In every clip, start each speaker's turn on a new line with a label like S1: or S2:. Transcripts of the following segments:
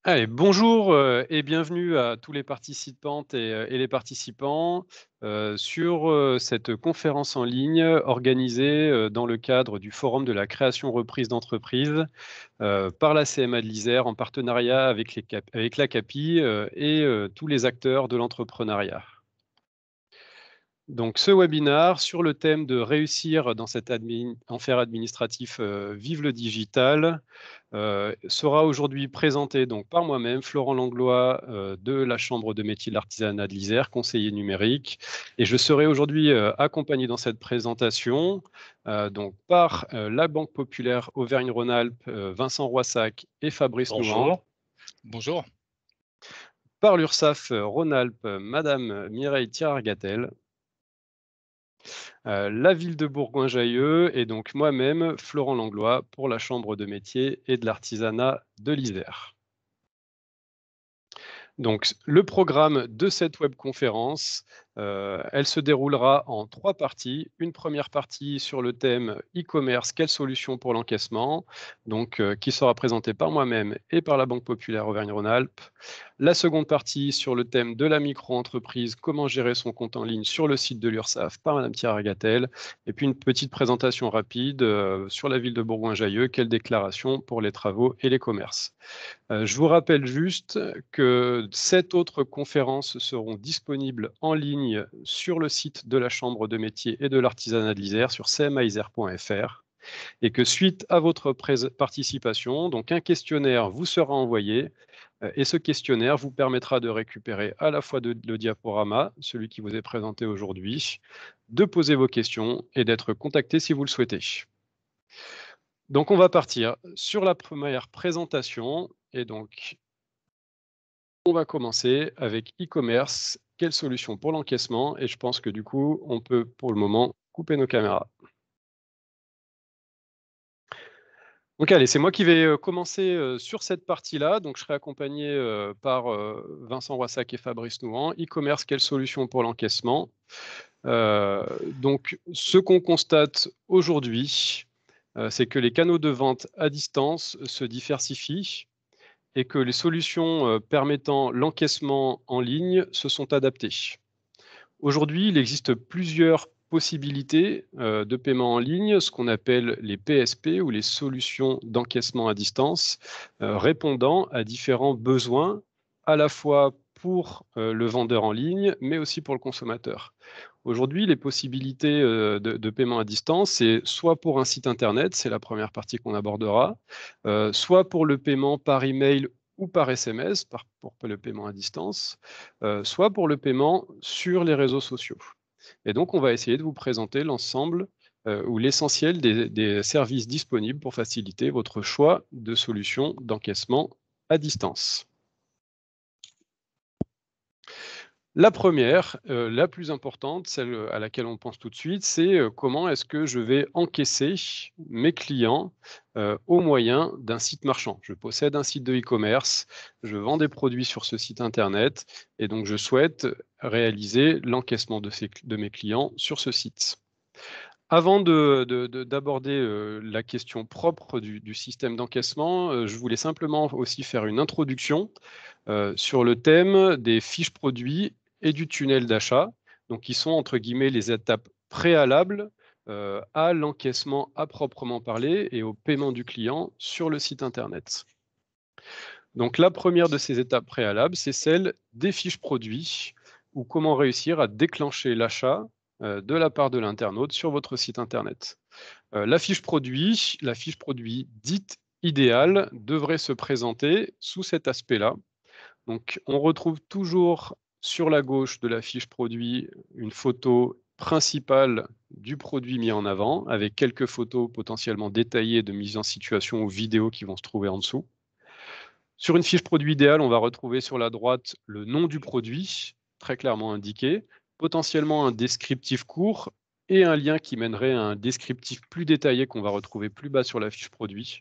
S1: Allez, bonjour et bienvenue à tous les participantes et les participants sur cette conférence en ligne organisée dans le cadre du Forum de la création reprise d'entreprise par la CMA de l'Isère en partenariat avec, avec la CAPI et tous les acteurs de l'entrepreneuriat. Donc, ce webinaire sur le thème de réussir dans cet enfer administratif Vive le digital sera aujourd'hui présenté donc par moi-même, Florent Langlois, de la Chambre de métiers de l'artisanat de l'Isère, conseiller numérique. Et je serai aujourd'hui accompagné dans cette présentation donc par la Banque populaire Auvergne-Rhône-Alpes, Vincent Roissac et Fabrice Nouhan,
S2: Bonjour. Bonjour.
S1: par l'URSSAF Rhône-Alpes, Madame Mireille Thierry-Gatel, la ville de Bourgoin-Jallieu et donc moi-même, Florent Langlois, pour la Chambre de métiers et de l'artisanat de l'Isère. Donc, le programme de cette webconférence, elle se déroulera en 3 parties. Une première partie sur le thème e-commerce, quelle solution pour l'encaissement, donc qui sera présentée par moi-même et par la Banque populaire Auvergne-Rhône-Alpes. La seconde partie sur le thème de la micro-entreprise, comment gérer son compte en ligne sur le site de l'URSSAF par Madame Thierry Gatel. Et puis une petite présentation rapide sur la ville de Bourgoin-Jallieu, quelle déclaration pour les travaux et les commerces. Je vous rappelle juste que 7 autres conférences seront disponibles en ligne sur le site de la Chambre de métiers et de l'artisanat de l'Isère sur cmaisère.fr et que suite à votre participation, donc un questionnaire vous sera envoyé et ce questionnaire vous permettra de récupérer à la fois le diaporama, celui qui vous est présenté aujourd'hui, de poser vos questions et d'être contacté si vous le souhaitez. Donc on va partir sur la première présentation et donc on va commencer avec e-commerce. Quelle solution pour l'encaissement? Et je pense que du coup, on peut pour le moment couper nos caméras. Donc allez, c'est moi qui vais commencer sur cette partie-là. Donc je serai accompagné par Vincent Roissac et Fabrice Nouhan. E-commerce, quelle solution pour l'encaissement? Donc ce qu'on constate aujourd'hui, c'est que les canaux de vente à distance se diversifient et que les solutions permettant l'encaissement en ligne se sont adaptées. Aujourd'hui, il existe plusieurs possibilités de paiement en ligne, ce qu'on appelle les PSP ou les solutions d'encaissement à distance, répondant à différents besoins, à la fois pour le vendeur en ligne, mais aussi pour le consommateur. Aujourd'hui, les possibilités de paiement à distance, c'est soit pour un site internet, c'est la première partie qu'on abordera, soit pour le paiement par email ou par SMS, pour le paiement à distance, soit pour le paiement sur les réseaux sociaux. Et donc, on va essayer de vous présenter l'ensemble ou l'essentiel des services disponibles pour faciliter votre choix de solutions d'encaissement à distance. La première, la plus importante, celle à laquelle on pense tout de suite, c'est comment est-ce que je vais encaisser mes clients au moyen d'un site marchand. Je possède un site de e-commerce, je vends des produits sur ce site internet et donc je souhaite réaliser l'encaissement de mes clients sur ce site. Avant d'aborder la question propre du système d'encaissement, je voulais simplement aussi faire une introduction sur le thème des fiches produits et du tunnel d'achat, donc qui sont entre guillemets les étapes préalables à l'encaissement à proprement parler et au paiement du client sur le site internet. Donc la première de ces étapes préalables, c'est celle des fiches produits ou comment réussir à déclencher l'achat de la part de l'internaute sur votre site internet. La fiche produit dite idéale devrait se présenter sous cet aspect-là. Donc, on retrouve toujours sur la gauche de la fiche produit une photo principale du produit mis en avant, avec quelques photos potentiellement détaillées de mise en situation ou vidéos qui vont se trouver en dessous. Sur une fiche produit idéale, on va retrouver sur la droite le nom du produit, très clairement indiqué, potentiellement un descriptif court et un lien qui mènerait à un descriptif plus détaillé qu'on va retrouver plus bas sur la fiche produit.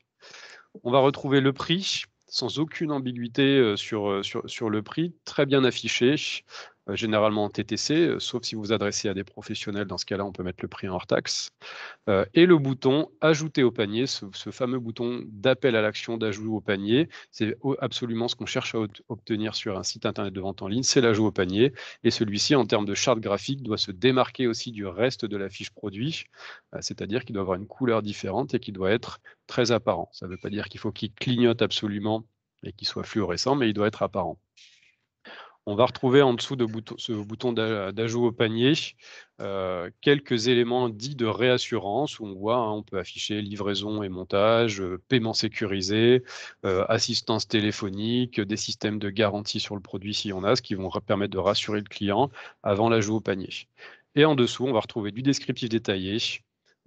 S1: On va retrouver le prix, sans aucune ambiguïté sur le prix, très bien affiché, généralement en TTC, sauf si vous vous adressez à des professionnels. Dans ce cas-là, on peut mettre le prix en hors taxe. Et le bouton ajouter au panier, ce fameux bouton d'appel à l'action, d'ajout au panier, c'est absolument ce qu'on cherche à obtenir sur un site internet de vente en ligne, c'est l'ajout au panier. Et celui-ci, en termes de charte graphique, doit se démarquer aussi du reste de la fiche produit, c'est-à-dire qu'il doit avoir une couleur différente et qu'il doit être très apparent. Ça ne veut pas dire qu'il faut qu'il clignote absolument et qu'il soit fluorescent, mais il doit être apparent. On va retrouver en dessous de ce bouton d'ajout au panier quelques éléments dits de réassurance où on voit, hein, on peut afficher livraison et montage, paiement sécurisé, assistance téléphonique, des systèmes de garantie sur le produit s'il y en a, ce qui vont permettre de rassurer le client avant l'ajout au panier. Et en dessous, on va retrouver du descriptif détaillé,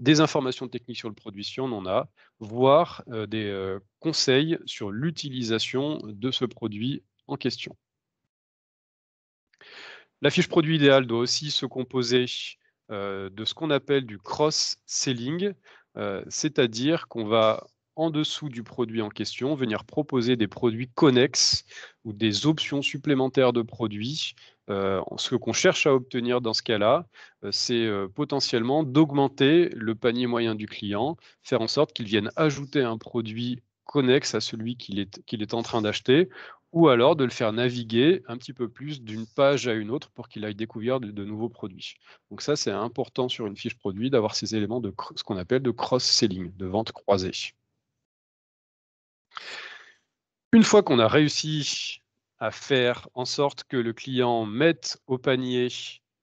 S1: des informations techniques sur le produit si on en a, voire des conseils sur l'utilisation de ce produit en question. La fiche produit idéale doit aussi se composer de ce qu'on appelle du cross-selling, c'est-à-dire qu'on va, en dessous du produit en question, venir proposer des produits connexes ou des options supplémentaires de produits. Ce qu'on cherche à obtenir dans ce cas-là, c'est potentiellement d'augmenter le panier moyen du client, faire en sorte qu'il vienne ajouter un produit connexe à celui qu'il est en train d'acheter, ou alors de le faire naviguer un petit peu plus d'une page à une autre pour qu'il aille découvrir de nouveaux produits. Donc ça, c'est important sur une fiche produit d'avoir ces éléments de ce qu'on appelle de cross-selling, de vente croisée. Une fois qu'on a réussi à faire en sorte que le client mette au panier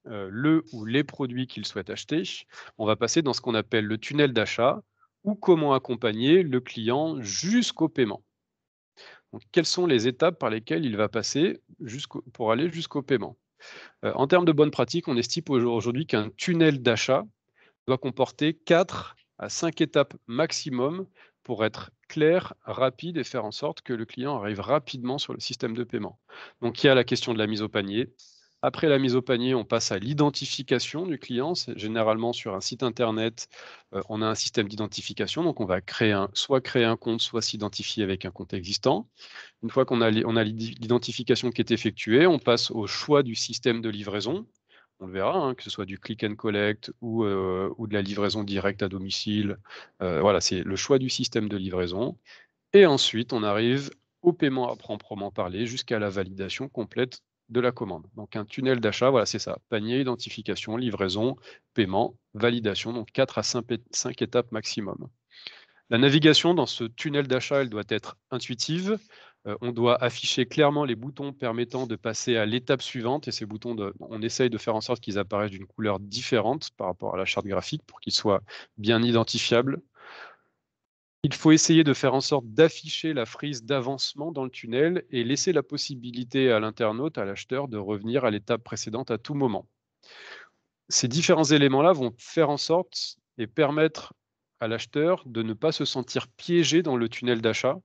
S1: le ou les produits qu'il souhaite acheter, on va passer dans ce qu'on appelle le tunnel d'achat ou comment accompagner le client jusqu'au paiement. Donc, quelles sont les étapes par lesquelles il va passer pour aller jusqu'au paiement? En termes de bonnes pratiques, on estime aujourd'hui qu'un tunnel d'achat doit comporter 4 à 5 étapes maximum pour être clair, rapide et faire en sorte que le client arrive rapidement sur le système de paiement. Donc il y a la question de la mise au panier. Après la mise au panier, on passe à l'identification du client. C'est généralement sur un site internet, on a un système d'identification. Donc on va soit créer un compte, soit s'identifier avec un compte existant. Une fois qu'on a l'identification qui est effectuée, on passe au choix du système de livraison. On le verra, hein, que ce soit du click and collect ou de la livraison directe à domicile. Voilà, c'est le choix du système de livraison. Et ensuite, on arrive au paiement à proprement parler jusqu'à la validation complète de la commande. Donc un tunnel d'achat, voilà, c'est ça. Panier, identification, livraison, paiement, validation. Donc 4 à 5 étapes maximum. La navigation dans ce tunnel d'achat, elle doit être intuitive. On doit afficher clairement les boutons permettant de passer à l'étape suivante et ces boutons, on essaye de faire en sorte qu'ils apparaissent d'une couleur différente par rapport à la charte graphique pour qu'ils soient bien identifiables. Il faut essayer de faire en sorte d'afficher la frise d'avancement dans le tunnel et laisser la possibilité à l'internaute, à l'acheteur, de revenir à l'étape précédente à tout moment. Ces différents éléments-là vont faire en sorte et permettre à l'acheteur de ne pas se sentir piégé dans le tunnel d'achat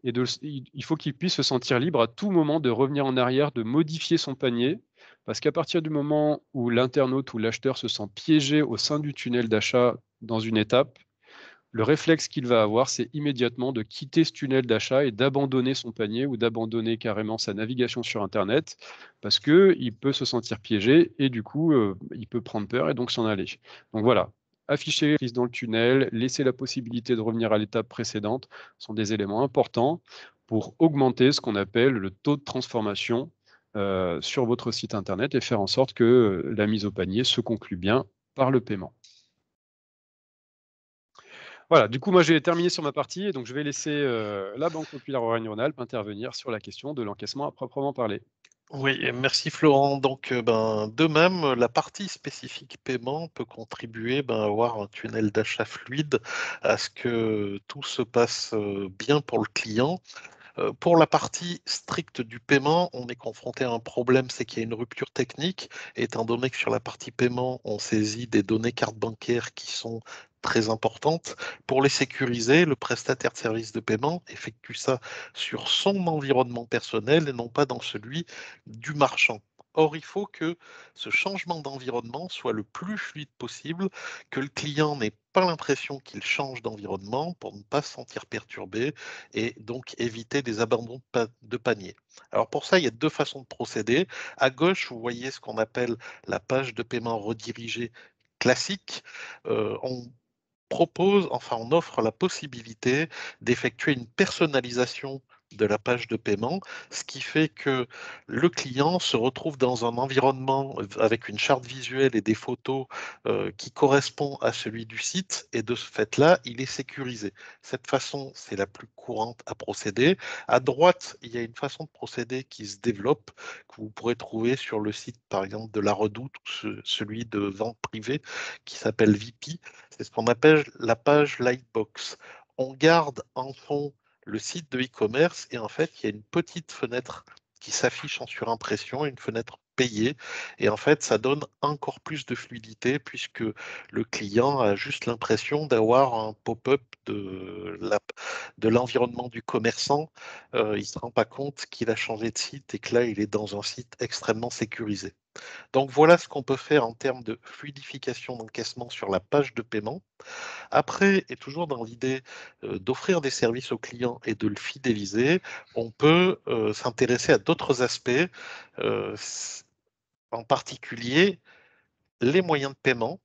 S1: et il faut qu'il puisse se sentir libre à tout moment de revenir en arrière, de modifier son panier, parce qu'à partir du moment où l'internaute ou l'acheteur se sent piégé au sein du tunnel d'achat dans une étape, le réflexe qu'il va avoir, c'est immédiatement de quitter ce tunnel d'achat et d'abandonner son panier ou d'abandonner carrément sa navigation sur internet parce qu'il peut se sentir piégé et du coup, il peut prendre peur et donc s'en aller. Donc voilà, afficher les risques dans le tunnel, laisser la possibilité de revenir à l'étape précédente sont des éléments importants pour augmenter ce qu'on appelle le taux de transformation sur votre site internet et faire en sorte que la mise au panier se conclue bien par le paiement. Voilà, du coup, moi, j'ai terminé sur ma partie et donc je vais laisser, la Banque Populaire Auvergne-Rhône-Alpes intervenir sur la question de l'encaissement à proprement parler.
S2: Oui, et merci Florent. Donc, de même, la partie spécifique paiement peut contribuer à avoir un tunnel d'achat fluide, à ce que tout se passe bien pour le client. Pour la partie stricte du paiement, on est confronté à un problème, c'est qu'il y a une rupture technique, étant donné que sur la partie paiement, on saisit des données cartes bancaires qui sont très importantes. Pour les sécuriser, le prestataire de service de paiement effectue ça sur son environnement personnel et non pas dans celui du marchand. Or, il faut que ce changement d'environnement soit le plus fluide possible, que le client n'ait pas l'impression qu'il change d'environnement pour ne pas se sentir perturbé et donc éviter des abandons de panier. Alors pour ça, il y a deux façons de procéder. À gauche, vous voyez ce qu'on appelle la page de paiement redirigée classique. On propose, enfin on offre la possibilité d'effectuer une personnalisation de la page de paiement, ce qui fait que le client se retrouve dans un environnement avec une charte visuelle et des photos qui correspond à celui du site, et de ce fait-là, il est sécurisé. Cette façon, c'est la plus courante à procéder. À droite, il y a une façon de procéder qui se développe, que vous pourrez trouver sur le site, par exemple, de La Redoute, ou celui de vente privée, qui s'appelle VP. C'est ce qu'on appelle la page Lightbox. On garde en fond le site de e-commerce et en fait, il y a une petite fenêtre qui s'affiche en surimpression, une fenêtre payée. Et en fait, ça donne encore plus de fluidité puisque le client a juste l'impression d'avoir un pop-up de l'environnement du commerçant. Il ne se rend pas compte qu'il a changé de site et que là, il est dans un site extrêmement sécurisé. Donc voilà ce qu'on peut faire en termes de fluidification d'encaissement sur la page de paiement. Après, et toujours dans l'idée d'offrir des services au client et de le fidéliser, on peut s'intéresser à d'autres aspects, euh, en particulier les moyens de paiement.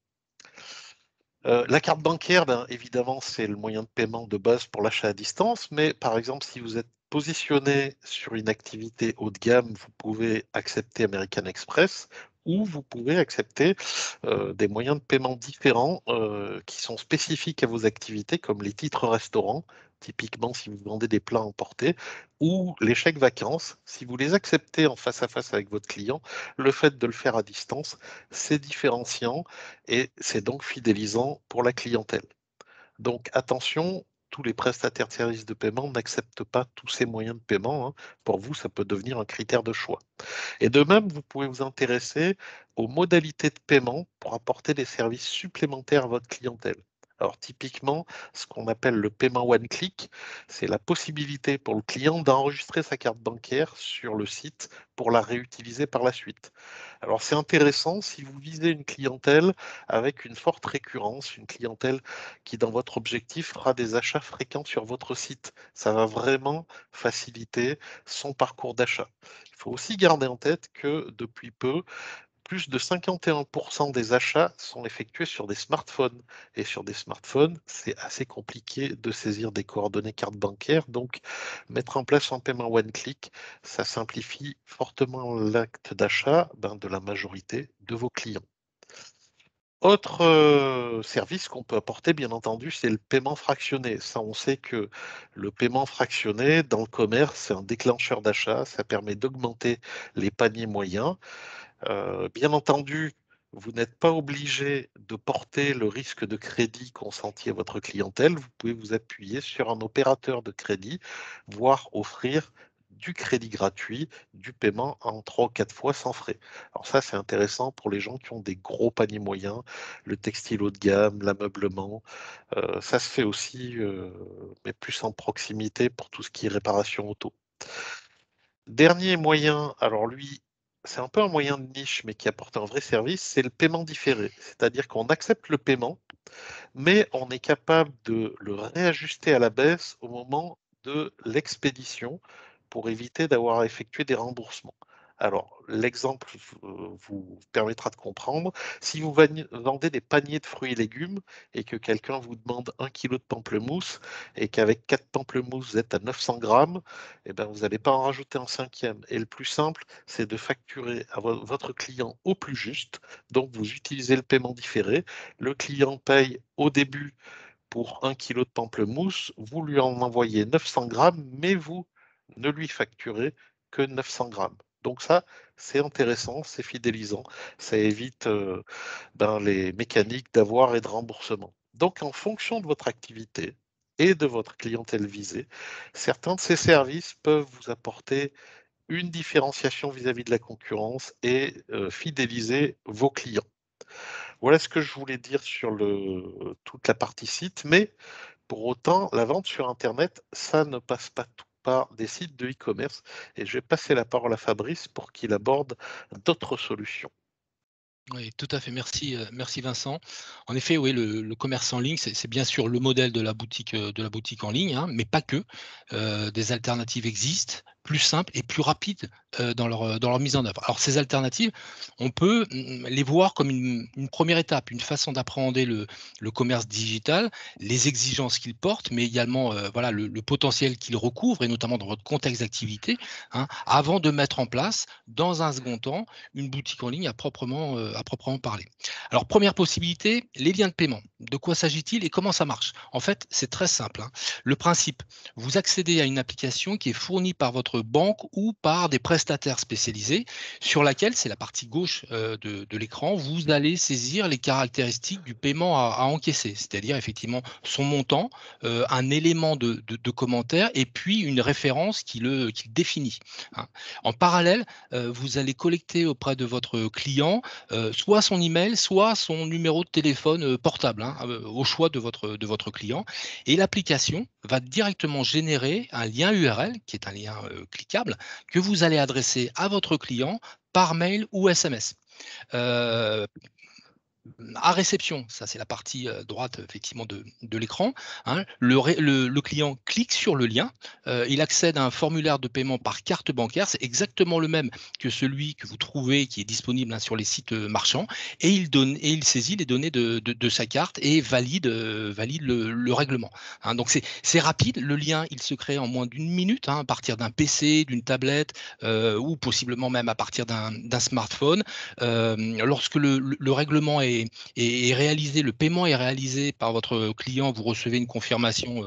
S2: La carte bancaire, ben, évidemment, c'est le moyen de paiement de base pour l'achat à distance, mais par exemple, si vous êtes positionné sur une activité haut de gamme, vous pouvez accepter American Express ou vous pouvez accepter des moyens de paiement différents qui sont spécifiques à vos activités, comme les titres restaurants, typiquement si vous vendez des plats emportés, ou les chèques vacances. Si vous les acceptez en face à face avec votre client, le fait de le faire à distance, c'est différenciant et c'est donc fidélisant pour la clientèle. Donc attention, tous les prestataires de services de paiement n'acceptent pas tous ces moyens de paiement, hein. Pour vous, ça peut devenir un critère de choix. Et de même, vous pouvez vous intéresser aux modalités de paiement pour apporter des services supplémentaires à votre clientèle. Alors typiquement, ce qu'on appelle le paiement one click, c'est la possibilité pour le client d'enregistrer sa carte bancaire sur le site pour la réutiliser par la suite. Alors c'est intéressant si vous visez une clientèle avec une forte récurrence, une clientèle qui dans votre objectif fera des achats fréquents sur votre site. Ça va vraiment faciliter son parcours d'achat. Il faut aussi garder en tête que depuis peu, plus de 51% des achats sont effectués sur des smartphones. Et sur des smartphones, c'est assez compliqué de saisir des coordonnées carte bancaire. Donc, mettre en place un paiement one-click, ça simplifie fortement l'acte d'achat de la majorité de vos clients. Autre service qu'on peut apporter, bien entendu, c'est le paiement fractionné. Ça, on sait que le paiement fractionné dans le commerce, c'est un déclencheur d'achat. Ça permet d'augmenter les paniers moyens. Bien entendu, vous n'êtes pas obligé de porter le risque de crédit consenti à votre clientèle. Vous pouvez vous appuyer sur un opérateur de crédit, voire offrir du crédit gratuit, du paiement en 3 ou 4 fois sans frais. Alors ça, c'est intéressant pour les gens qui ont des gros paniers moyens, le textile haut de gamme, l'ameublement. Ça se fait aussi, mais plus en proximité pour tout ce qui est réparation auto. Dernier moyen, alors lui, c'est un peu un moyen de niche, mais qui apporte un vrai service, c'est le paiement différé. C'est-à-dire qu'on accepte le paiement, mais on est capable de le réajuster à la baisse au moment de l'expédition pour éviter d'avoir à effectuer des remboursements. Alors, l'exemple vous permettra de comprendre. Si vous vendez des paniers de fruits et légumes et que quelqu'un vous demande 1 kilo de pamplemousse et qu'avec 4 pamplemousses, vous êtes à 900 grammes, eh ben, vous n'allez pas en rajouter un cinquième. Et le plus simple, c'est de facturer à votre client au plus juste. Donc, vous utilisez le paiement différé. Le client paye au début pour 1 kilo de pamplemousse, vous lui en envoyez 900 grammes, mais vous ne lui facturez que 900 grammes. Donc ça, c'est intéressant, c'est fidélisant, ça évite les mécaniques d'avoir et de remboursement. Donc en fonction de votre activité et de votre clientèle visée, certains de ces services peuvent vous apporter une différenciation vis-à-vis de la concurrence et fidéliser vos clients. Voilà ce que je voulais dire sur toute la partie site, mais pour autant, la vente sur Internet, ça ne passe pas tout. par des sites de e-commerce. Et je vais passer la parole à Fabrice pour qu'il aborde d'autres solutions.
S3: Oui, tout à fait. Merci Vincent. En effet, oui, le commerce en ligne, c'est bien sûr le modèle de la boutique en ligne, hein, mais pas que. Des alternatives existent, plus simples et plus rapides, dans leur mise en œuvre. Alors ces alternatives, on peut, les voir comme une première étape, une façon d'appréhender le commerce digital, les exigences qu'il porte, mais également, voilà, le potentiel qu'il recouvre et notamment dans votre contexte d'activité, hein, avant de mettre en place, dans un second temps, une boutique en ligne à proprement parler. Alors, première possibilité, les liens de paiement. De quoi s'agit-il et comment ça marche? En fait, c'est très simple, hein. Le principe, vous accédez à une application qui est fournie par votre banque ou par des prestataires spécialisés, sur laquelle, c'est la partie gauche de l'écran, vous allez saisir les caractéristiques du paiement à encaisser, c'est-à-dire effectivement son montant, un élément de commentaire et puis une référence qui le définit, hein. En parallèle, vous allez collecter auprès de votre client, soit son email, soit son numéro de téléphone, portable, hein, au choix de votre client et l'application va directement générer un lien URL qui est un lien, cliquable que vous allez adresser à votre client par mail ou SMS. Heu, À réception, ça c'est la partie, droite effectivement de l'écran, hein. Le client clique sur le lien, il accède à un formulaire de paiement par carte bancaire. C'est exactement le même que celui que vous trouvez qui est disponible, hein, sur les sites, marchands et il saisit les données de sa carte et valide le règlement, hein. Donc c'est rapide, le lien il se crée en moins d'une minute, hein, à partir d'un PC, d'une tablette, ou possiblement même à partir d'un smartphone. Lorsque le règlement est réalisé, le paiement est réalisé par votre client, vous recevez une confirmation,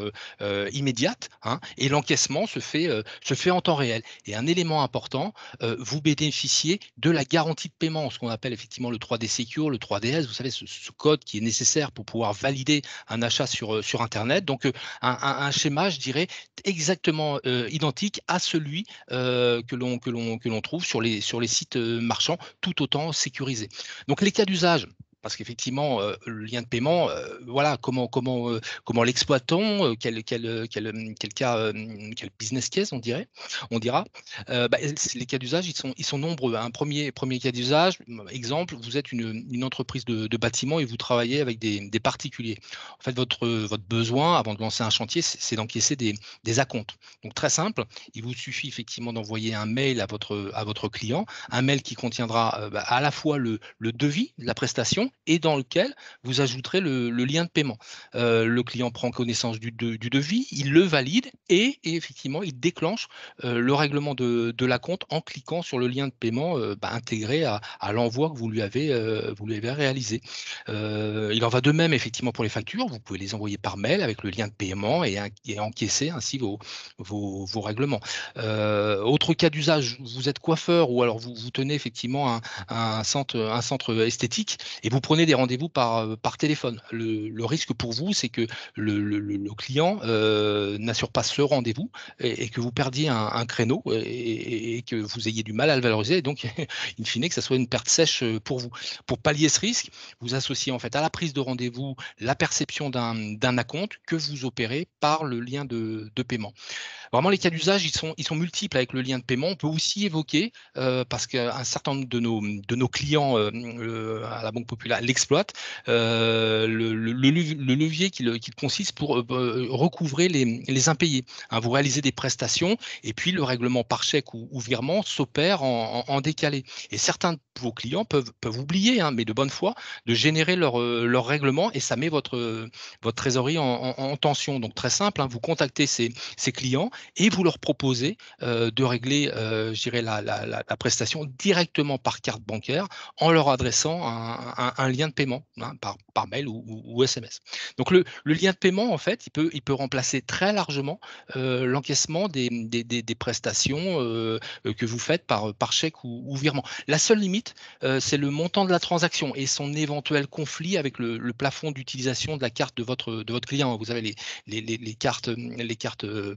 S3: immédiate, hein, et l'encaissement se fait en temps réel. Et un élément important, vous bénéficiez de la garantie de paiement, ce qu'on appelle effectivement le 3D Secure, le 3DS, vous savez ce code qui est nécessaire pour pouvoir valider un achat sur internet. Donc, un schéma, je dirais, exactement, identique à celui, que l'on trouve sur les sites, marchands, tout autant sécurisés. Donc les cas d'usage, parce qu'effectivement, le lien de paiement, voilà, comment l'exploite-t-on? Quel cas, quel business case on dira? Bah, les cas d'usage, ils sont nombreux, hein. Premier cas d'usage, exemple, vous êtes une entreprise de bâtiment et vous travaillez avec des particuliers. En fait, votre besoin avant de lancer un chantier, c'est d'encaisser des acomptes. Donc très simple, il vous suffit effectivement d'envoyer un mail à votre client, un mail qui contiendra, bah, à la fois le devis de la prestation et dans lequel vous ajouterez le lien de paiement. Le client prend connaissance du devis, il le valide et effectivement, il déclenche, le règlement de l'acompte en cliquant sur le lien de paiement, bah, intégré à l'envoi que vous lui avez réalisé. Il en va de même effectivement pour les factures, vous pouvez les envoyer par mail avec le lien de paiement et encaisser ainsi vos règlements. Autre cas d'usage, vous êtes coiffeur ou alors vous tenez effectivement un centre esthétique et vous prenez des rendez-vous par téléphone. Le risque pour vous, c'est que le client, n'assure pas ce rendez-vous et que vous perdiez un créneau et que vous ayez du mal à le valoriser et donc in fine que ça soit une perte sèche, pour vous. Pour pallier ce risque, vous associez en fait à la prise de rendez-vous la perception d'un acompte que vous opérez par le lien de paiement. Vraiment, les cas d'usage, ils sont multiples avec le lien de paiement. On peut aussi évoquer, parce qu'un certain nombre de nos clients, à la Banque Populaire l'exploitent, le levier qu'il consiste pour, recouvrer les impayés, hein. Vous réalisez des prestations et puis le règlement par chèque ou virement s'opère en décalé et certains de vos clients peuvent oublier, hein, mais de bonne foi, de générer leur règlement et ça met votre trésorerie en tension. Donc très simple, hein, vous contactez ces clients et vous leur proposez, de régler, je dirais la prestation directement par carte bancaire en leur adressant un lien de paiement, hein, par mail ou SMS. Donc le lien de paiement en fait, il peut remplacer très largement, l'encaissement des prestations, que vous faites par chèque ou virement. La seule limite, c'est le montant de la transaction et son éventuel conflit avec le plafond d'utilisation de la carte de votre client. Vous avez les cartes,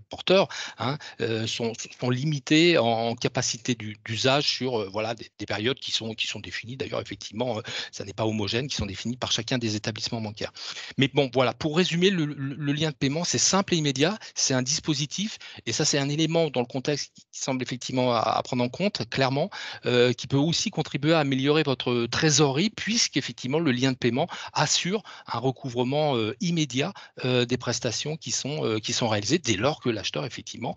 S3: porteurs, hein, sont limités en capacité d'usage sur voilà, des périodes qui sont définies. D'ailleurs, effectivement, ça n'est pas homogène, qui sont définies par chacun des établissements bancaires. Mais bon, voilà, pour résumer, le lien de paiement, c'est simple et immédiat, c'est un dispositif, et ça, c'est un élément dans le contexte qui semble effectivement à prendre en compte, clairement, qui peut aussi contribuer à améliorer votre trésorerie, puisqu'effectivement, le lien de paiement assure un recouvrement immédiat des prestations qui sont réalisées dès lors que l'acheteur, effectivement,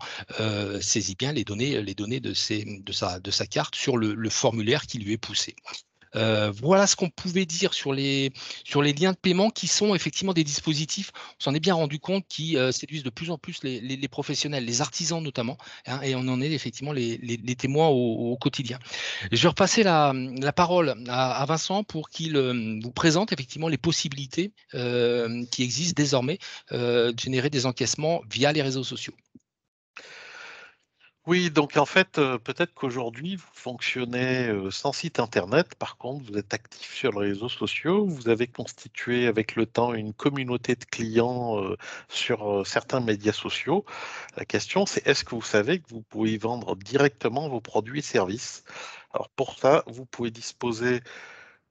S3: saisit bien les données de sa carte sur le formulaire qui lui est poussé. Voilà ce qu'on pouvait dire sur les liens de paiement qui sont effectivement des dispositifs, on s'en est bien rendu compte, qui séduisent de plus en plus les professionnels, les artisans notamment, hein, et on en est effectivement les témoins au quotidien. Je vais repasser la parole à Vincent pour qu'il vous présente effectivement les possibilités qui existent désormais de générer des encaissements via les réseaux sociaux.
S2: Oui, donc en fait, peut-être qu'aujourd'hui, vous fonctionnez sans site internet. Par contre, vous êtes actif sur les réseaux sociaux. Vous avez constitué avec le temps une communauté de clients sur certains médias sociaux. La question, c'est est-ce que vous savez que vous pouvez vendre directement vos produits et services? Alors pour ça, vous pouvez disposer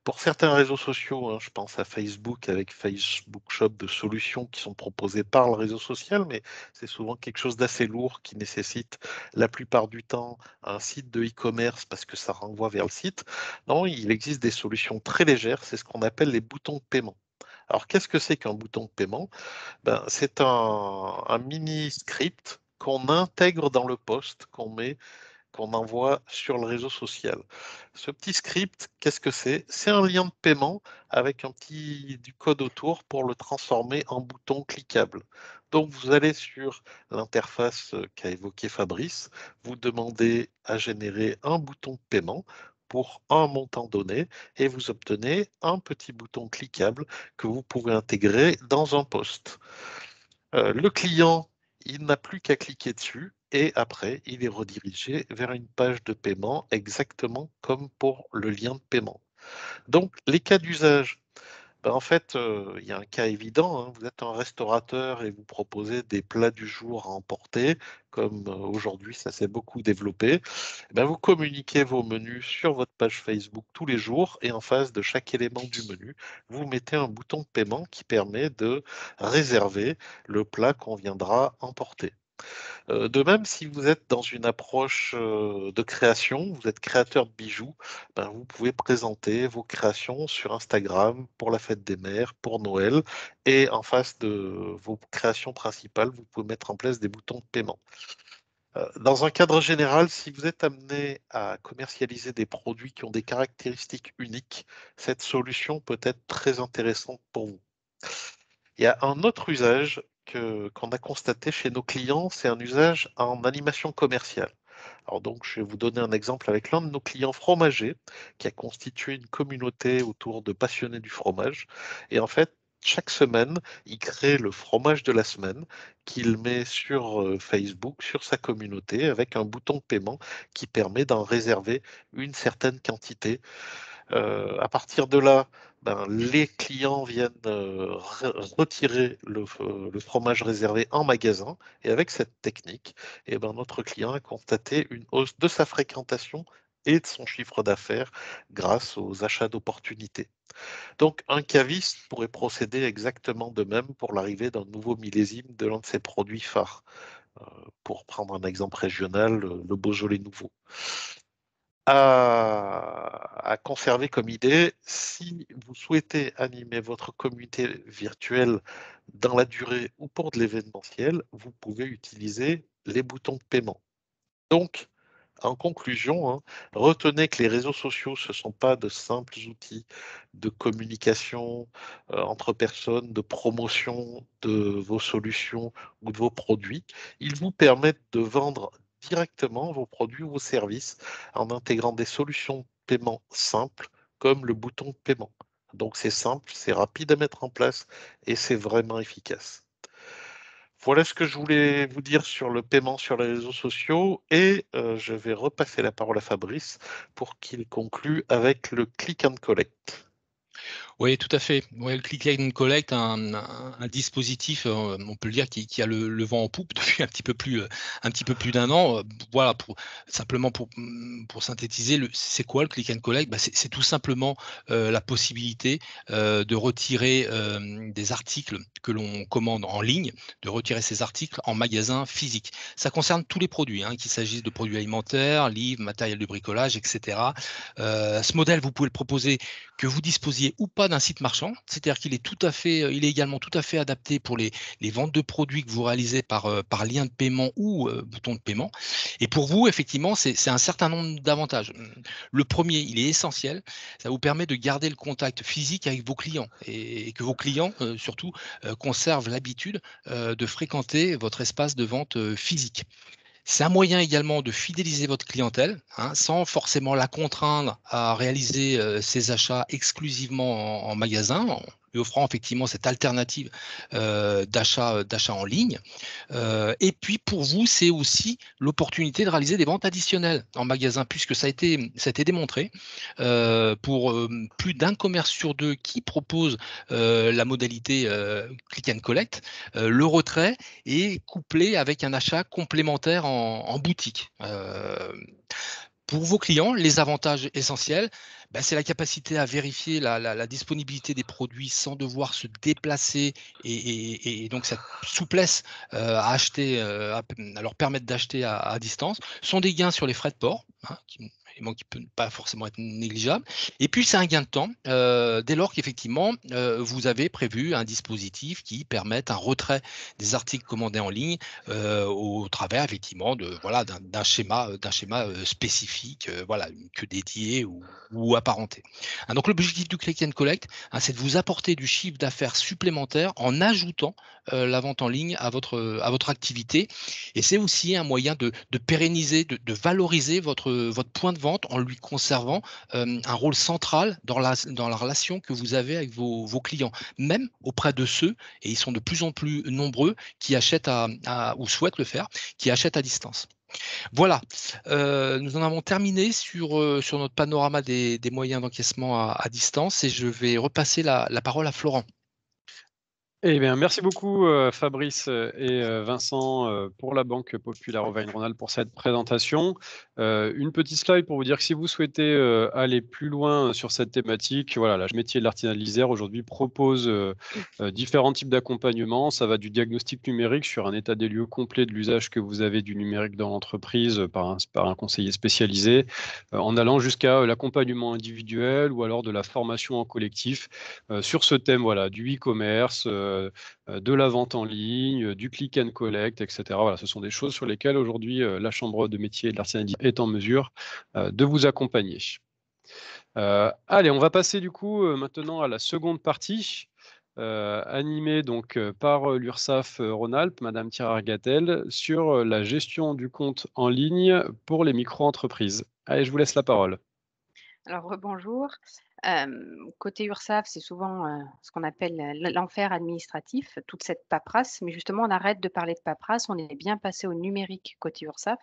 S2: pour certains réseaux sociaux, hein, je pense à Facebook avec Facebook Shop, de solutions qui sont proposées par le réseau social, mais c'est souvent quelque chose d'assez lourd qui nécessite la plupart du temps un site de e-commerce parce que ça renvoie vers le site. Non, il existe des solutions très légères, c'est ce qu'on appelle les boutons de paiement. Alors, qu'est-ce que c'est qu'un bouton de paiement? Ben, c'est un mini script qu'on intègre dans le post qu'on envoie sur le réseau social. Ce petit script, qu'est-ce que c'est? C'est un lien de paiement avec du code autour pour le transformer en bouton cliquable. Donc, vous allez sur l'interface qu'a évoqué Fabrice, vous demandez à générer un bouton de paiement pour un montant donné et vous obtenez un petit bouton cliquable que vous pouvez intégrer dans un post. Le client, il n'a plus qu'à cliquer dessus et après, il est redirigé vers une page de paiement exactement comme pour le lien de paiement. Donc, les cas d'usage, ben, en fait, il y a un cas évident, hein. Vous êtes un restaurateur et vous proposez des plats du jour à emporter, comme aujourd'hui ça s'est beaucoup développé. Ben, vous communiquez vos menus sur votre page Facebook tous les jours et en face de chaque élément du menu, vous mettez un bouton de paiement qui permet de réserver le plat qu'on viendra emporter. De même, si vous êtes dans une approche de création, vous êtes créateur de bijoux, ben, vous pouvez présenter vos créations sur Instagram pour la fête des mères, pour Noël, et en face de vos créations principales, vous pouvez mettre en place des boutons de paiement. Dans un cadre général, si vous êtes amené à commercialiser des produits qui ont des caractéristiques uniques, cette solution peut être très intéressante pour vous. Il y a un autre usage qu'on a constaté chez nos clients, c'est un usage en animation commerciale. Alors donc, je vais vous donner un exemple avec l'un de nos clients fromagers qui a constitué une communauté autour de passionnés du fromage. Et en fait, chaque semaine, il crée le fromage de la semaine qu'il met sur Facebook, sur sa communauté, avec un bouton de paiement qui permet d'en réserver une certaine quantité. À partir de là, ben, les clients viennent retirer le fromage réservé en magasin et avec cette technique, eh ben, notre client a constaté une hausse de sa fréquentation et de son chiffre d'affaires grâce aux achats d'opportunités. Donc, un caviste pourrait procéder exactement de même pour l'arrivée d'un nouveau millésime de l'un de ses produits phares. Euh, pour prendre un exemple régional, le Beaujolais nouveau à conserver comme idée. Si vous souhaitez animer votre communauté virtuelle dans la durée ou pour de l'événementiel, vous pouvez utiliser les boutons de paiement. Donc, en conclusion, hein, retenez que les réseaux sociaux, ce ne sont pas de simples outils de communication entre personnes, de promotion de vos solutions ou de vos produits. Ils vous permettent de vendre directement vos produits ou vos services en intégrant des solutions de paiement simples comme le bouton de paiement. Donc c'est simple, c'est rapide à mettre en place et c'est vraiment efficace. Voilà ce que je voulais vous dire sur le paiement sur les réseaux sociaux et je vais repasser la parole à Fabrice pour qu'il conclue avec le click and collect.
S3: Oui, tout à fait. Ouais, le Click and Collect, un dispositif, on peut le dire, qui a le vent en poupe depuis un petit peu plus d'un an. Voilà, simplement pour synthétiser, c'est quoi le Click and Collect? Bah, c'est tout simplement la possibilité de retirer des articles que l'on commande en ligne, de retirer ces articles en magasin physique. Ça concerne tous les produits, hein, qu'il s'agisse de produits alimentaires, livres, matériel de bricolage, etc. Ce modèle, vous pouvez le proposer que vous disposiez ou pas d'un site marchand, c'est-à-dire qu'il est tout à fait, il est également tout à fait adapté pour les ventes de produits que vous réalisez par lien de paiement ou bouton de paiement. Et pour vous, effectivement, c'est un certain nombre d'avantages. Le premier, il est essentiel, ça vous permet de garder le contact physique avec vos clients et que vos clients, surtout, conservent l'habitude de fréquenter votre espace de vente physique. C'est un moyen également de fidéliser votre clientèle, hein, sans forcément la contraindre à réaliser ses achats exclusivement en magasin, en lui offrant effectivement cette alternative d'achat en ligne. Et puis pour vous, c'est aussi l'opportunité de réaliser des ventes additionnelles en magasin, puisque ça a été démontré pour plus d'un commerce sur deux qui propose la modalité click and collect, le retrait est couplé avec un achat complémentaire en boutique. Pour vos clients, les avantages essentiels, bah, c'est la capacité à vérifier la disponibilité des produits sans devoir se déplacer et donc cette souplesse à acheter, à leur permettre d'acheter à distance, sont des gains sur les frais de port, hein, élément qui peut pas forcément être négligeable. Et puis c'est un gain de temps, dès lors qu'effectivement, vous avez prévu un dispositif qui permette un retrait des articles commandés en ligne au travers effectivement d'un schéma spécifique, voilà, que dédié ou apparenté. Hein, donc l'objectif du click and collect, hein, c'est de vous apporter du chiffre d'affaires supplémentaire en ajoutant la vente en ligne à votre activité. Et c'est aussi un moyen de pérenniser, de valoriser votre point de vente en lui conservant un rôle central dans la relation que vous avez avec vos clients, même auprès de ceux, et ils sont de plus en plus nombreux, qui achètent ou souhaitent le faire, qui achètent à distance. Voilà, nous en avons terminé sur notre panorama des moyens d'encaissement à distance et je vais repasser la parole à Florent.
S1: Eh bien, merci beaucoup, Fabrice, et Vincent, pour la Banque Populaire Auvergne-Rhône-Alpes pour cette présentation. Une petite slide pour vous dire que si vous souhaitez aller plus loin sur cette thématique, voilà, le métier de l'artisanat de l'Isère aujourd'hui propose différents types d'accompagnement. Ça va du diagnostic numérique sur un état des lieux complet de l'usage que vous avez du numérique dans l'entreprise par un conseiller spécialisé, en allant jusqu'à l'accompagnement individuel ou alors de la formation en collectif sur ce thème, voilà, du e-commerce, de la vente en ligne, du click and collect, etc. Voilà, ce sont des choses sur lesquelles aujourd'hui la Chambre de métier et de l'artisanat est en mesure de vous accompagner. Allez, on va passer du coup maintenant à la seconde partie, animée donc par l'URSSAF Rhône-Alpes, Madame Thierry-Argatel, sur la gestion du compte en ligne pour les micro-entreprises. Allez, je vous laisse la parole.
S4: Alors rebonjour. Côté URSSAF, c'est souvent, ce qu'on appelle l'enfer administratif, toute cette paperasse. Mais justement, on arrête de parler de paperasse, on est bien passé au numérique côté URSSAF,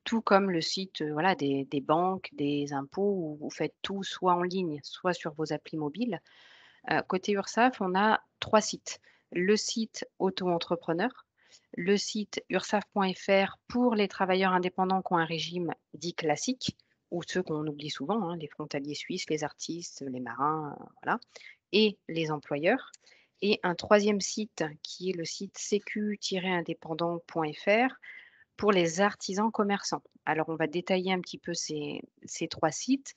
S4: tout comme le site, voilà, des banques, des impôts, où vous faites tout soit en ligne, soit sur vos applis mobiles. Côté URSSAF, on a 3 sites. Le site auto-entrepreneur, le site ursaf.fr pour les travailleurs indépendants qui ont un régime dit classique, ou ceux qu'on oublie souvent, hein, les frontaliers suisses, les artistes, les marins, voilà, et les employeurs. Et un troisième site qui est le site sécu-indépendant.fr pour les artisans commerçants. Alors, on va détailler un petit peu ces 3 sites.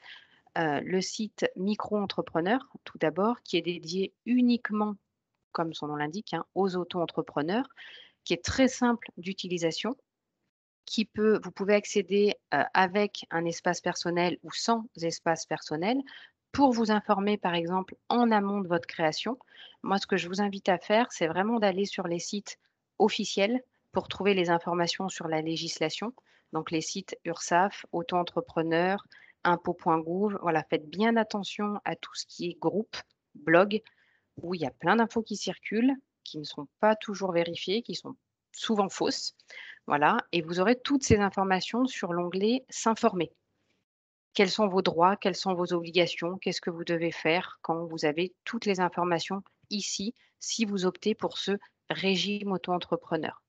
S4: Le site micro-entrepreneur, tout d'abord, qui est dédié uniquement, comme son nom l'indique, hein, aux auto-entrepreneurs, qui est très simple d'utilisation, vous pouvez accéder avec un espace personnel ou sans espace personnel pour vous informer, par exemple, en amont de votre création. Moi, ce que je vous invite à faire, c'est vraiment d'aller sur les sites officiels pour trouver les informations sur la législation. Donc, les sites URSSAF, auto-entrepreneur, impôts.gouv. Voilà, faites bien attention à tout ce qui est groupe, blog, où il y a plein d'infos qui circulent, qui ne sont pas toujours vérifiées, qui sont souvent fausses. Voilà, et vous aurez toutes ces informations sur l'onglet S'informer. Quels sont vos droits? Quelles sont vos obligations? Qu'est-ce que vous devez faire quand vous avez toutes les informations ici, si vous optez pour ce régime auto-entrepreneur?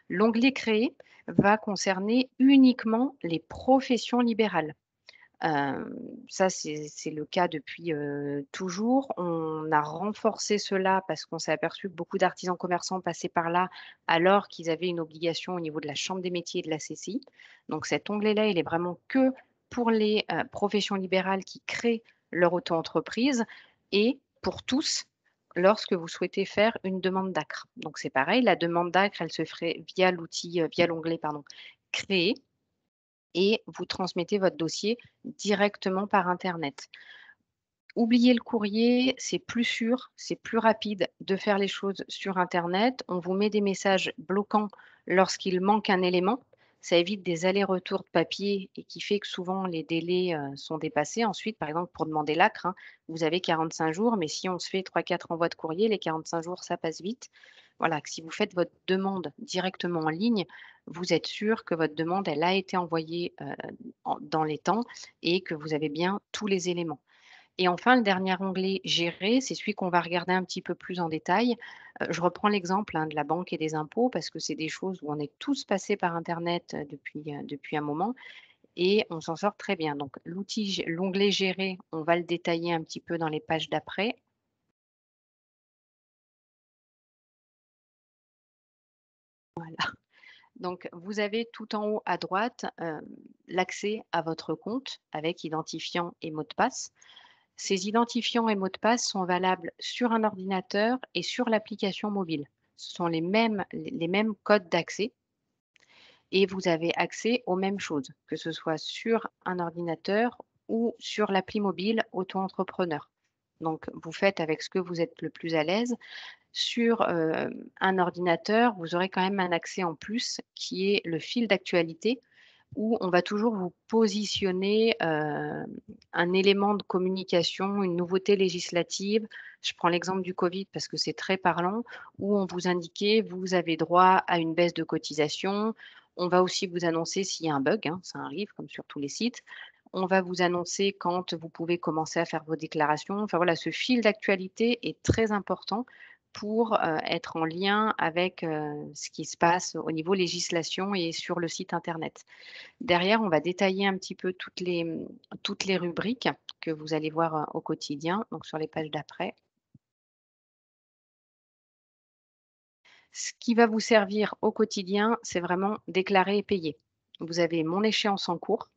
S4: L'onglet Créer va concerner uniquement les professions libérales. Ça, c'est le cas depuis, toujours. On a renforcé cela parce qu'on s'est aperçu que beaucoup d'artisans commerçants passaient par là, alors qu'ils avaient une obligation au niveau de la chambre des métiers et de la CCI. Donc cet onglet-là, il est vraiment que pour les, professions libérales qui créent leur auto-entreprise et pour tous, lorsque vous souhaitez faire une demande d'ACRE. Donc c'est pareil, la demande d'ACRE, elle se ferait via l'outil, via l'onglet, pardon, Créer, et vous transmettez votre dossier directement par internet. Oubliez le courrier, c'est plus sûr, c'est plus rapide de faire les choses sur internet. On vous met des messages bloquants lorsqu'il manque un élément. Ça évite des allers-retours de papier et qui fait que souvent les délais, sont dépassés. Ensuite, par exemple, pour demander l'ACRE, hein, vous avez 45 jours, mais si on se fait 3-4 envois de courrier, les 45 jours, ça passe vite. Voilà, que si vous faites votre demande directement en ligne, vous êtes sûr que votre demande, elle a été envoyée, dans les temps et que vous avez bien tous les éléments. Et enfin, le dernier onglet Gérer, c'est celui qu'on va regarder un petit peu plus en détail. Je reprends l'exemple, hein, de la banque et des impôts parce que c'est des choses où on est tous passés par internet, depuis un moment et on s'en sort très bien. Donc l'onglet Gérer, on va le détailler un petit peu dans les pages d'après. Donc vous avez tout en haut à droite, l'accès à votre compte avec identifiant et mot de passe. Ces identifiants et mots de passe sont valables sur un ordinateur et sur l'application mobile. Ce sont les mêmes codes d'accès et vous avez accès aux mêmes choses, que ce soit sur un ordinateur ou sur l'appli mobile auto-entrepreneur. Donc, vous faites avec ce que vous êtes le plus à l'aise. Sur un ordinateur, vous aurez quand même un accès en plus qui est le fil d'actualité où on va toujours vous positionner, un élément de communication, une nouveauté législative. Je prends l'exemple du covid parce que c'est très parlant, où on vous indiquait: «Vous avez droit à une baisse de cotisation». On va aussi vous annoncer s'il y a un bug, hein, ça arrive comme sur tous les sites. On va vous annoncer quand vous pouvez commencer à faire vos déclarations. Enfin voilà, ce fil d'actualité est très important pour, être en lien avec, ce qui se passe au niveau législation et sur le site internet. Derrière, on va détailler un petit peu toutes les rubriques que vous allez voir, au quotidien, donc sur les pages d'après. Ce qui va vous servir au quotidien, c'est vraiment déclarer et payer. Vous avez mon échéance en cours,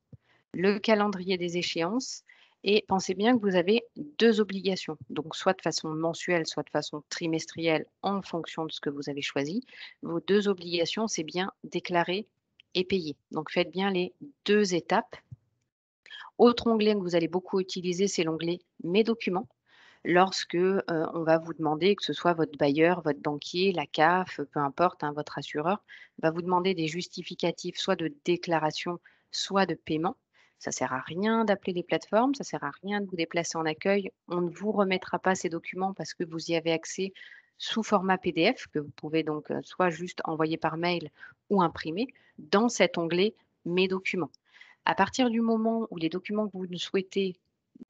S4: le calendrier des échéances et pensez bien que vous avez 2 obligations, donc soit de façon mensuelle, soit de façon trimestrielle en fonction de ce que vous avez choisi. Vos 2 obligations, c'est bien déclarer et payer. Donc faites bien les 2 étapes. Autre onglet que vous allez beaucoup utiliser, c'est l'onglet Mes documents. Lorsque, on va vous demander, que ce soit votre bailleur, votre banquier, la CAF, peu importe, hein, votre assureur, va vous demander des justificatifs soit de déclaration, soit de paiement. Ça sert à rien d'appeler les plateformes, ça sert à rien de vous déplacer en accueil. On ne vous remettra pas ces documents parce que vous y avez accès sous format PDF que vous pouvez donc, soit juste envoyer par mail ou imprimer dans cet onglet Mes documents. À partir du moment où les documents que vous ne souhaitez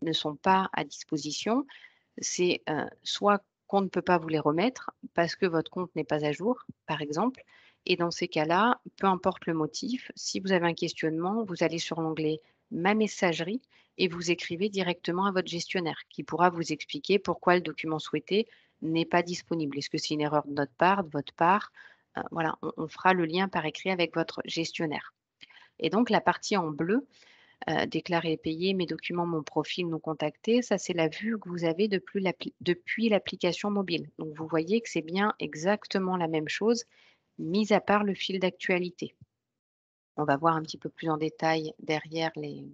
S4: ne sont pas à disposition, c'est, soit qu'on ne peut pas vous les remettre parce que votre compte n'est pas à jour, par exemple, et dans ces cas-là, peu importe le motif, si vous avez un questionnement, vous allez sur l'onglet Ma messagerie et vous écrivez directement à votre gestionnaire qui pourra vous expliquer pourquoi le document souhaité n'est pas disponible. Est-ce que c'est une erreur de notre part, de votre part? Voilà, on fera le lien par écrit avec votre gestionnaire et donc la partie en bleu, déclarer et payer, mes documents, mon profil, nous contacter. Ça, c'est la vue que vous avez depuis l'application mobile. Donc, vous voyez que c'est bien exactement la même chose, mis à part le fil d'actualité. On va voir un petit peu plus en détail derrière les.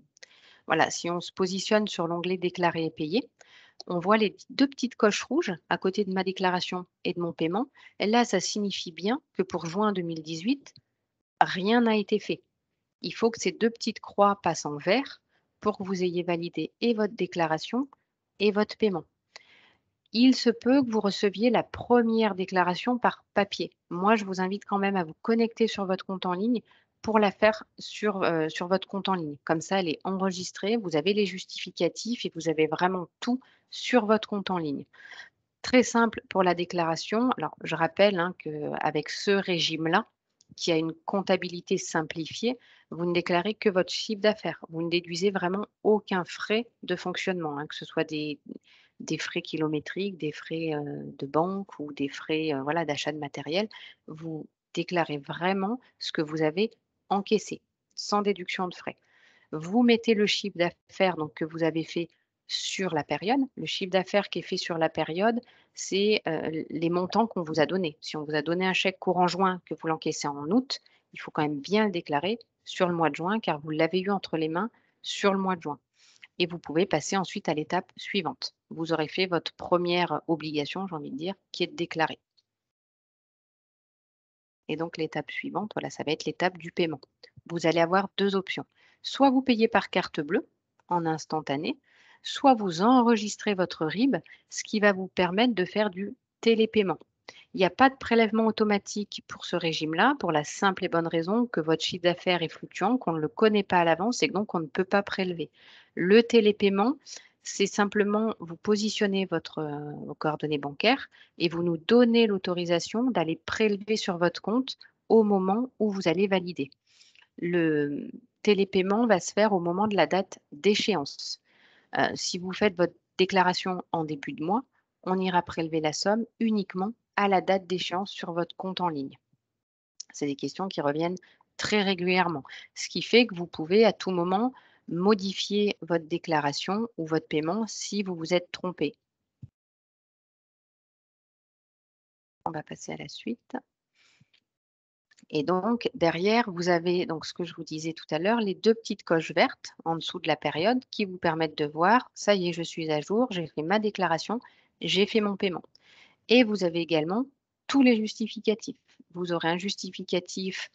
S4: Voilà, si on se positionne sur l'onglet déclarer et payer, on voit les deux petites coches rouges à côté de ma déclaration et de mon paiement. Et là, ça signifie bien que pour juin 2018, rien n'a été fait. Il faut que ces 2 petites croix passent en vert pour que vous ayez validé et votre déclaration et votre paiement. Il se peut que vous receviez la première déclaration par papier. Moi, je vous invite quand même à vous connecter sur votre compte en ligne pour la faire sur votre compte en ligne. Comme ça, elle est enregistrée, vous avez les justificatifs et vous avez vraiment tout sur votre compte en ligne. Très simple pour la déclaration. Alors, je rappelle hein, qu'avec ce régime-là, qui a une comptabilité simplifiée, vous ne déclarez que votre chiffre d'affaires. Vous ne déduisez vraiment aucun frais de fonctionnement, hein, que ce soit des frais kilométriques, des frais de banque ou des frais voilà, d'achat de matériel. Vous déclarez vraiment ce que vous avez encaissé, sans déduction de frais. Vous mettez le chiffre d'affaires donc, que vous avez fait sur la période. Le chiffre d'affaires qui est fait sur la période, c'est les montants qu'on vous a donnés. Si on vous a donné un chèque courant juin, que vous l'encaissez en août, il faut quand même bien le déclarer sur le mois de juin, car vous l'avez eu entre les mains sur le mois de juin. Et vous pouvez passer ensuite à l'étape suivante. Vous aurez fait votre première obligation, j'ai envie de dire, qui est de déclarer. Et donc l'étape suivante, voilà, ça va être l'étape du paiement. Vous allez avoir deux options. Soit vous payez par carte bleue en instantané, soit vous enregistrez votre RIB, ce qui va vous permettre de faire du télépaiement. Il n'y a pas de prélèvement automatique pour ce régime-là, pour la simple et bonne raison que votre chiffre d'affaires est fluctuant, qu'on ne le connaît pas à l'avance et donc on ne peut pas prélever. Le télépaiement, c'est simplement vous positionnez vos coordonnées bancaires et vous nous donnez l'autorisation d'aller prélever sur votre compte au moment où vous allez valider. Le télépaiement va se faire au moment de la date d'échéance. Si vous faites votre déclaration en début de mois, on ira prélever la somme uniquement à la date d'échéance sur votre compte en ligne. C'est des questions qui reviennent très régulièrement, ce qui fait que vous pouvez à tout moment modifier votre déclaration ou votre paiement si vous vous êtes trompé. On va passer à la suite. Et donc, derrière, vous avez donc ce que je vous disais tout à l'heure, les deux petites coches vertes en dessous de la période qui vous permettent de voir, ça y est, je suis à jour, j'ai fait ma déclaration, j'ai fait mon paiement. Et vous avez également tous les justificatifs. Vous aurez un justificatif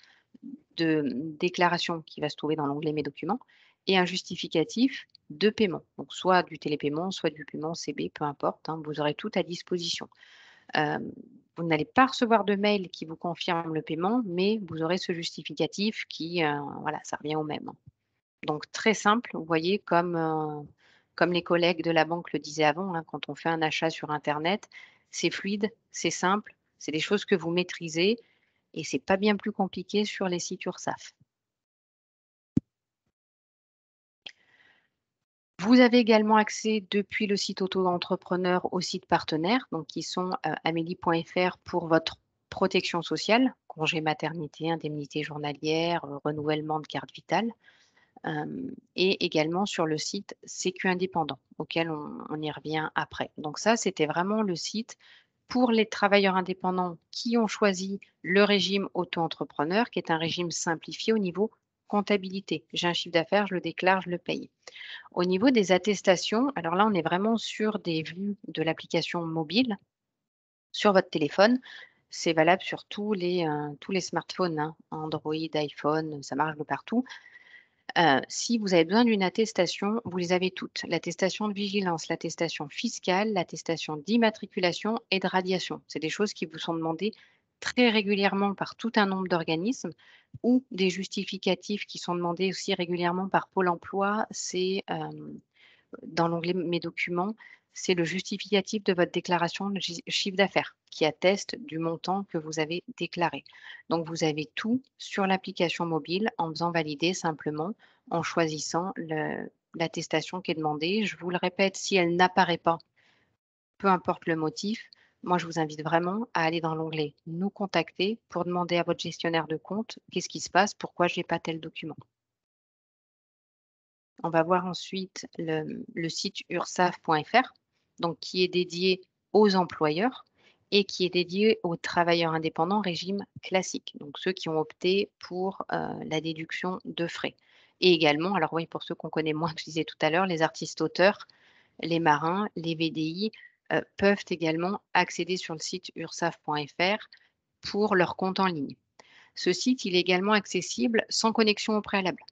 S4: de déclaration qui va se trouver dans l'onglet Mes documents et un justificatif de paiement. Donc, soit du télépaiement, soit du paiement CB, peu importe, hein, vous aurez tout à disposition. Vous n'allez pas recevoir de mail qui vous confirme le paiement, mais vous aurez ce justificatif qui, voilà, ça revient au même. Donc, très simple, vous voyez, comme les collègues de la banque le disaient avant, hein, quand on fait un achat sur Internet, c'est fluide, c'est simple, c'est des choses que vous maîtrisez et c'est pas bien plus compliqué sur les sites URSSAF. Vous avez également accès depuis le site auto-entrepreneur aux sites partenaires, donc qui sont amélie.fr pour votre protection sociale, congé maternité, indemnité journalière, renouvellement de carte vitale, et également sur le site Sécu Indépendant, auquel on y revient après. Donc ça, c'était vraiment le site pour les travailleurs indépendants qui ont choisi le régime auto-entrepreneur, qui est un régime simplifié au niveau comptabilité. J'ai un chiffre d'affaires, je le déclare, je le paye. Au niveau des attestations, alors là, on est vraiment sur des vues de l'application mobile sur votre téléphone. C'est valable sur tous les smartphones, hein, Android, iPhone, ça marche de partout. Si vous avez besoin d'une attestation, vous les avez toutes. L'attestation de vigilance, l'attestation fiscale, l'attestation d'immatriculation et de radiation. C'est des choses qui vous sont demandées très régulièrement par tout un nombre d'organismes ou des justificatifs qui sont demandés aussi régulièrement par Pôle emploi. C'est dans l'onglet Mes documents, c'est le justificatif de votre déclaration de chiffre d'affaires qui atteste du montant que vous avez déclaré. Donc, vous avez tout sur l'application mobile en faisant valider simplement, en choisissant l'attestation qui est demandée. Je vous le répète, si elle n'apparaît pas, peu importe le motif, moi, je vous invite vraiment à aller dans l'onglet Nous contacter pour demander à votre gestionnaire de compte qu'est-ce qui se passe, pourquoi je n'ai pas tel document. On va voir ensuite le site ursaf.fr, donc qui est dédié aux employeurs et qui est dédié aux travailleurs indépendants régime classique, donc ceux qui ont opté pour la déduction de frais. Et également, alors oui, pour ceux qu'on connaît moins, je disais tout à l'heure, les artistes-auteurs, les marins, les VDI peuvent également accéder sur le site ursaf.fr pour leur compte en ligne. Ce site, il est également accessible sans connexion au préalable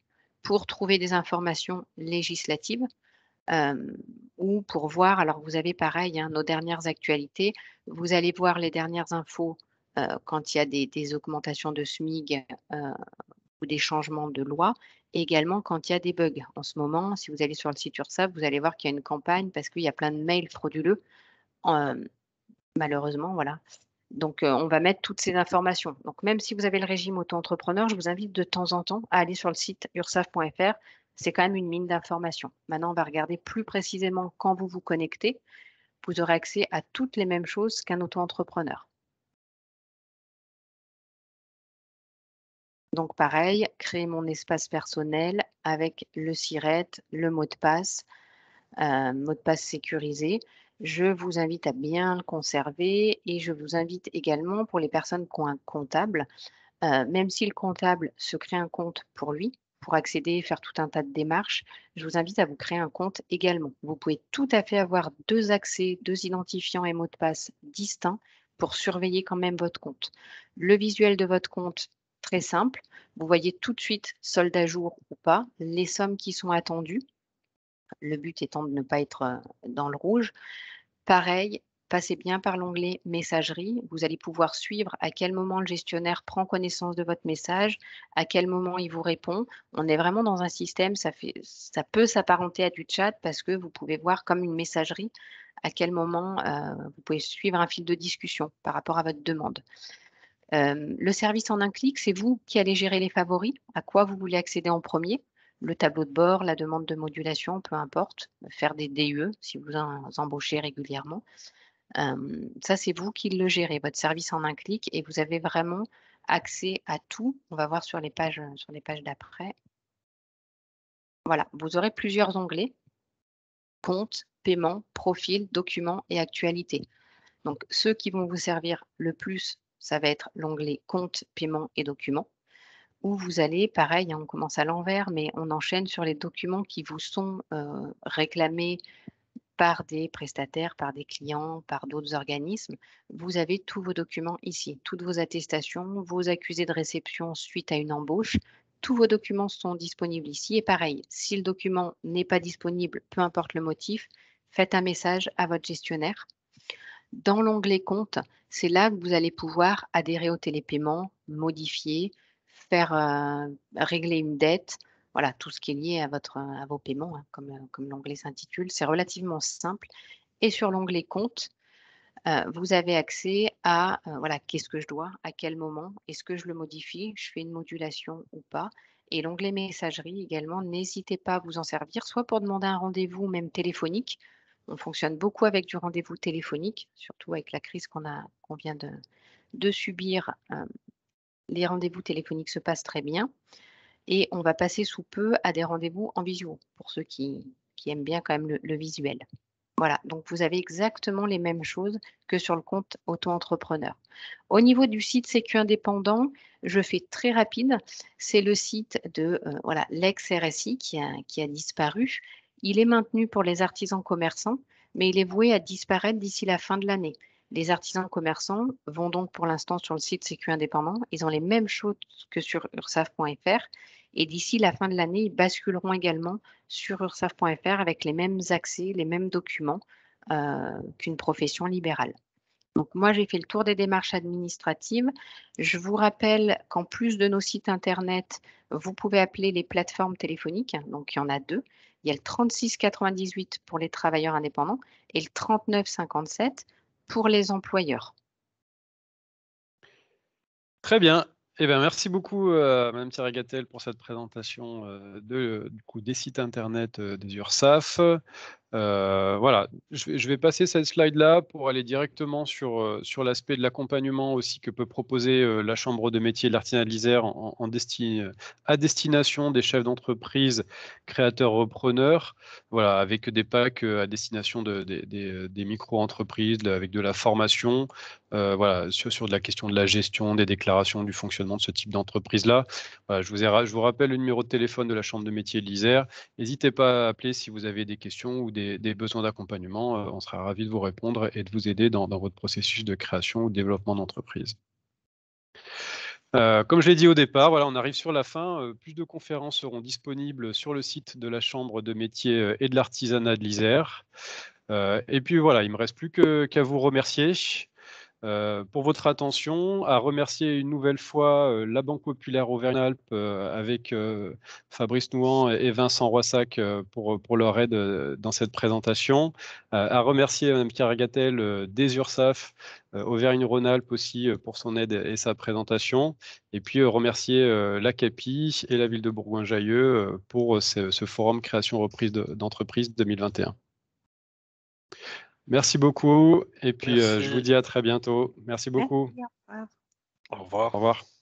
S4: pour trouver des informations législatives ou pour voir, alors vous avez pareil, hein, nos dernières actualités, vous allez voir les dernières infos quand il y a des augmentations de SMIG ou des changements de loi, et également quand il y a des bugs. En ce moment, si vous allez sur le site URSSAF, vous allez voir qu'il y a une campagne parce qu'il y a plein de mails frauduleux, malheureusement, voilà. Donc, on va mettre toutes ces informations. Donc, même si vous avez le régime auto-entrepreneur, je vous invite de temps en temps à aller sur le site ursaf.fr. C'est quand même une mine d'informations. Maintenant, on va regarder plus précisément quand vous vous connectez. Vous aurez accès à toutes les mêmes choses qu'un auto-entrepreneur. Donc, pareil, créer mon espace personnel avec le SIRET, le mot de passe sécurisé. Je vous invite à bien le conserver et je vous invite également pour les personnes qui ont un comptable, même si le comptable se crée un compte pour lui, pour accéder, faire tout un tas de démarches, je vous invite à vous créer un compte également. Vous pouvez tout à fait avoir 2 accès, 2 identifiants et mots de passe distincts pour surveiller quand même votre compte. Le visuel de votre compte, très simple. Vous voyez tout de suite, solde à jour ou pas, les sommes qui sont attendues. Le but étant de ne pas être dans le rouge. Pareil, passez bien par l'onglet messagerie. Vous allez pouvoir suivre à quel moment le gestionnaire prend connaissance de votre message, à quel moment il vous répond. On est vraiment dans un système, ça peut s'apparenter à du chat parce que vous pouvez voir comme une messagerie à quel moment vous pouvez suivre un fil de discussion par rapport à votre demande. Le service en un clic, c'est vous qui allez gérer les favoris, à quoi vous voulez accéder en premier, le tableau de bord, la demande de modulation, peu importe, faire des DUE si vous embauchez régulièrement. Ça, c'est vous qui le gérez, votre service en un clic, et vous avez vraiment accès à tout. On va voir sur les pages d'après. Voilà, vous aurez plusieurs onglets, compte, paiement, profil, documents et actualité. Donc, ceux qui vont vous servir le plus, ça va être l'onglet compte, paiement et documents, où vous allez, pareil, hein, on commence à l'envers, mais on enchaîne sur les documents qui vous sont réclamés par des prestataires, par des clients, par d'autres organismes. Vous avez tous vos documents ici, toutes vos attestations, vos accusés de réception suite à une embauche. Tous vos documents sont disponibles ici. Et pareil, si le document n'est pas disponible, peu importe le motif, faites un message à votre gestionnaire. Dans l'onglet compte, c'est là que vous allez pouvoir adhérer au télépaiement, modifier, faire régler une dette, voilà, tout ce qui est lié à vos paiements, hein, comme l'onglet s'intitule. C'est relativement simple. Et sur l'onglet compte, vous avez accès à, voilà, qu'est-ce que je dois, à quel moment, est-ce que je le modifie, je fais une modulation ou pas. Et l'onglet messagerie également, n'hésitez pas à vous en servir, soit pour demander un rendez-vous, même téléphonique. On fonctionne beaucoup avec du rendez-vous téléphonique, surtout avec la crise qu'on vient de subir. Les rendez-vous téléphoniques se passent très bien. Et on va passer sous peu à des rendez-vous en visio, pour ceux qui aiment bien quand même le visuel. Voilà, donc vous avez exactement les mêmes choses que sur le compte auto-entrepreneur. Au niveau du site Sécu Indépendant, je fais très rapide. C'est le site de voilà, l'ex-RSI qui a disparu. Il est maintenu pour les artisans commerçants, mais il est voué à disparaître d'ici la fin de l'année. Les artisans commerçants vont donc pour l'instant sur le site Sécu Indépendant. Ils ont les mêmes choses que sur ursaf.fr. Et d'ici la fin de l'année, ils basculeront également sur ursaf.fr avec les mêmes accès, les mêmes documents qu'une profession libérale. Donc moi, j'ai fait le tour des démarches administratives. Je vous rappelle qu'en plus de nos sites Internet, vous pouvez appeler les plateformes téléphoniques. Donc il y en a 2. Il y a le 3698 pour les travailleurs indépendants et le 3957 pour les employeurs.
S1: Très bien. Eh bien, merci beaucoup, Madame Thierry-Gatel, pour cette présentation du coup, des sites Internet des URSSAF. Voilà, je vais passer cette slide-là pour aller directement sur l'aspect de l'accompagnement aussi que peut proposer la Chambre de métier de l'artisanat de l'Isère à destination des chefs d'entreprise, créateurs, repreneurs, voilà, avec des packs à destination des micro-entreprises, avec de la formation, voilà, sur de la question de la gestion, des déclarations, du fonctionnement de ce type d'entreprise-là. Voilà, je vous rappelle le numéro de téléphone de la Chambre de métier de l'Isère. N'hésitez pas à appeler si vous avez des questions ou des besoins d'accompagnement. On sera ravis de vous répondre et de vous aider dans votre processus de création ou de développement d'entreprise. Comme je l'ai dit au départ, voilà, on arrive sur la fin. Plus de conférences seront disponibles sur le site de la Chambre de métier et de l'artisanat de l'Isère. Et puis voilà, il ne me reste plus qu'à vous remercier. pour votre attention, à remercier une nouvelle fois la Banque Populaire Auvergne-Alpes avec Fabrice Nouhan et Vincent Roissac pour leur aide dans cette présentation, à remercier Mme Caragatel des URSAF, Auvergne-Rhône-Alpes aussi pour son aide et sa présentation, et puis remercier l'ACAPI et la ville de Bourgoin-Jallieu pour ce forum création-reprise d'entreprise 2021. Merci beaucoup et puis je vous dis à très bientôt. Merci beaucoup.
S4: Merci, au revoir.
S2: Au revoir.
S1: Au revoir.